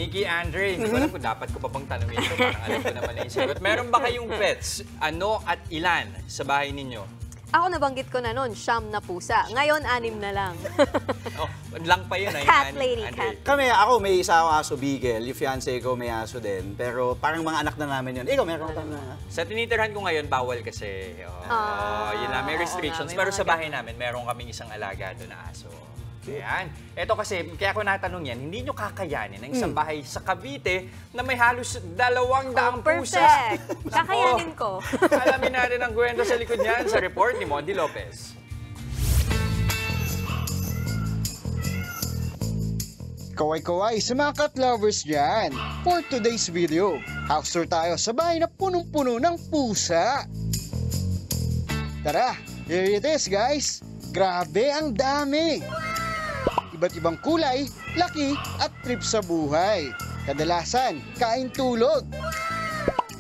Nikki, Andre, hindi ko alam kung dapat ko pa bang tanungin ito. Parang alam ko naman na yung sagot. Meron ba kayong pets? Ano at ilan sa bahay ninyo? Ako nabanggit ko na noon, 9 na pusa. Ngayon, 6 na lang. Oh, lang pa yun. Cat lady, cat. Ako may isa akong aso, Beagle. Yung fiancé ko may aso din. Pero parang mga anak na namin yun. Ikaw, meron ka na. Sa tinitirhan ko ngayon, bawal kasi. Yun lang, may restrictions. may Pero mga sa bahay namin, meron kaming isang alaga doon na aso. Ayan. Ito kasi, kaya ko natanong yan, hindi nyo kakayanin ang isang bahay sa Cavite na may halos 200 pusa. Perfect! Kakayanin ko. Alamin natin ang kwento sa likod niyan sa report ni Mondi Lopez. Kaway-kaway sa mga cat lovers dyan. For today's video, house tour tayo sa bahay na punong-puno ng pusa. Tara, here it is guys. Grabe ang dami. Iba't ibang kulay, laki at trip sa buhay. Kadalasan, kain tulog.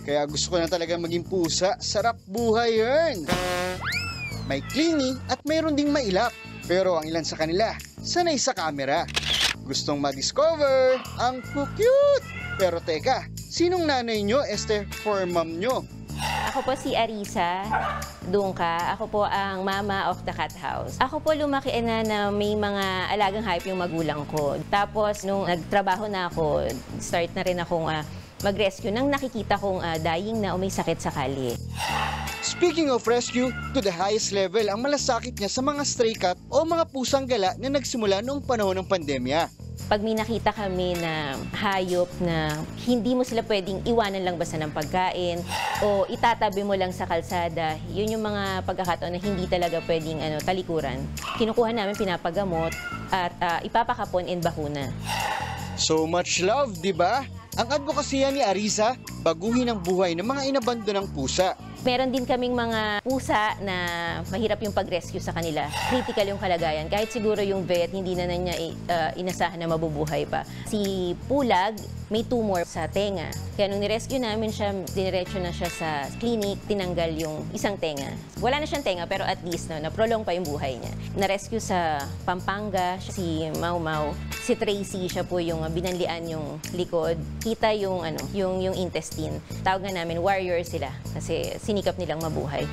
Kaya gusto ko na talaga maging pusa, sarap buhay yun. May clingy at mayroon ding mailap. Pero ang ilan sa kanila, sanay sa camera. Gustong ma-discover ang cute. Pero teka, sinong nanay nyo, Esther, for mom nyo? Ako po si Arisa Dungka. Ako po ang mama of the cat house. Ako po lumaki na may mga alagang hayop yung magulang ko. Tapos nung nagtrabaho na ako, start na rin akong mag-rescue nang nakikita kong dying na o may sakit sa kalye. Speaking of rescue, to the highest level ang malasakit niya sa mga stray cat o mga pusang gala na nagsimula noong panahon ng pandemya. Pag may nakita kami na hayop na hindi mo sila pwedeng iwanan lang basta ng pagkain o itatabi mo lang sa kalsada, yun yung mga pagkakataon na hindi talaga pwedeng talikuran. Kinukuha namin, pinapagamot at ipapakapon and bakuna. So much love, di ba? Ang advokasya ni Arisa, baguhin ang buhay ng mga inabandonang pusa. Meron din kaming mga pusa na mahirap yung pag-rescue sa kanila. Critical yung kalagayan. Kahit siguro yung vet, hindi na niya inasahan na mabubuhay pa. Si Pulag, may tumor sa tenga. Kaya nung nirescue namin siya, diniretso na siya sa clinic, tinanggal yung isang tenga. Wala na siyang tenga, pero at least na-prolong pa yung buhay niya. Na-rescue sa Pampanga, si Mau Mau. Si Tracy, siya po yung binanlian yung likod. Kita yung, yung intestine. Tawag nga namin, warrior sila. Kasi sinikap nilang mabuhay.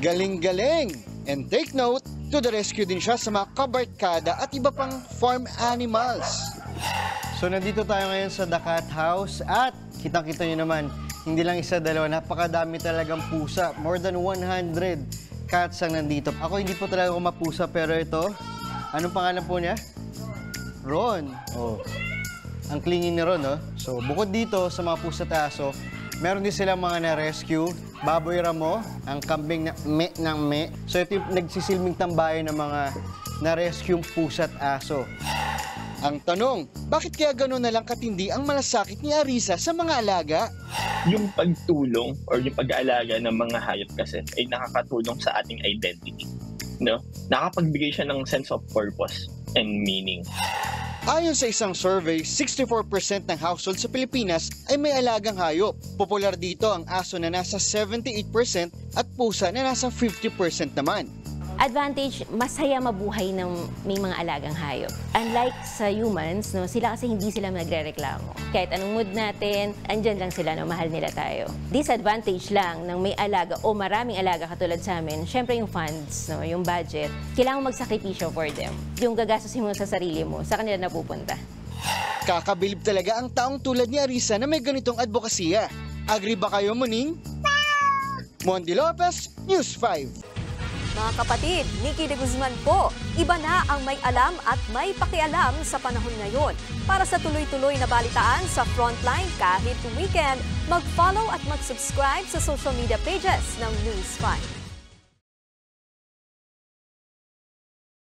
Galing-galing! And take note, to the rescue din siya sa mga kabarkada at iba pang farm animals. So nandito tayo ngayon sa The Cat House at kitang-kita nyo naman, hindi lang isa, dalawa, napakadami talagang pusa. More than 100 cats ang nandito. Ako hindi po talaga ako mapusa, pero ito, anong pangalan po niya? Ron. Oh. Ang clingy ni Ron, no? So bukod dito sa mga pusa at aso, meron din silang mga na-rescue. Baboy Ramo, ang kambing na ng me. So ito yung nagsisilbing tambayan ng mga na-rescue pusa at aso. Ang tanong, bakit kaya gano'n na lang katindi ang malasakit ni Arisa sa mga alaga? Yung pagtulong or yung pag-aalaga ng mga hayop kasi ay nakakatulong sa ating identity. No? Nakapagbigay siya ng sense of purpose and meaning. Ayon sa isang survey, 64% ng household sa Pilipinas ay may alagang hayop. Popular dito ang aso na nasa 78% at pusa na nasa 50% naman. Advantage, masaya mabuhay ng may mga alagang hayop. Unlike sa humans, sila kasi hindi sila nagre-reklamo. Kahit anong mood natin, andyan lang sila, mahal nila tayo. Disadvantage lang ng may alaga o maraming alaga katulad sa amin, syempre yung funds, yung budget, kailangan magsakripisyo for them. Yung gagastusin mo sa sarili mo, sa kanila napupunta. Kakabilib talaga ang taong tulad ni Arisa na may ganitong advokasya. Agree ba kayo, Muning? Mondi Lopez, News 5. Mga kapatid, Nikki de Guzman po. Iba na ang may alam at may pakialam sa panahon ngayon. Para sa tuloy-tuloy na balitaan sa Frontline kahit weekend, mag-follow at mag-subscribe sa social media pages ng News 5.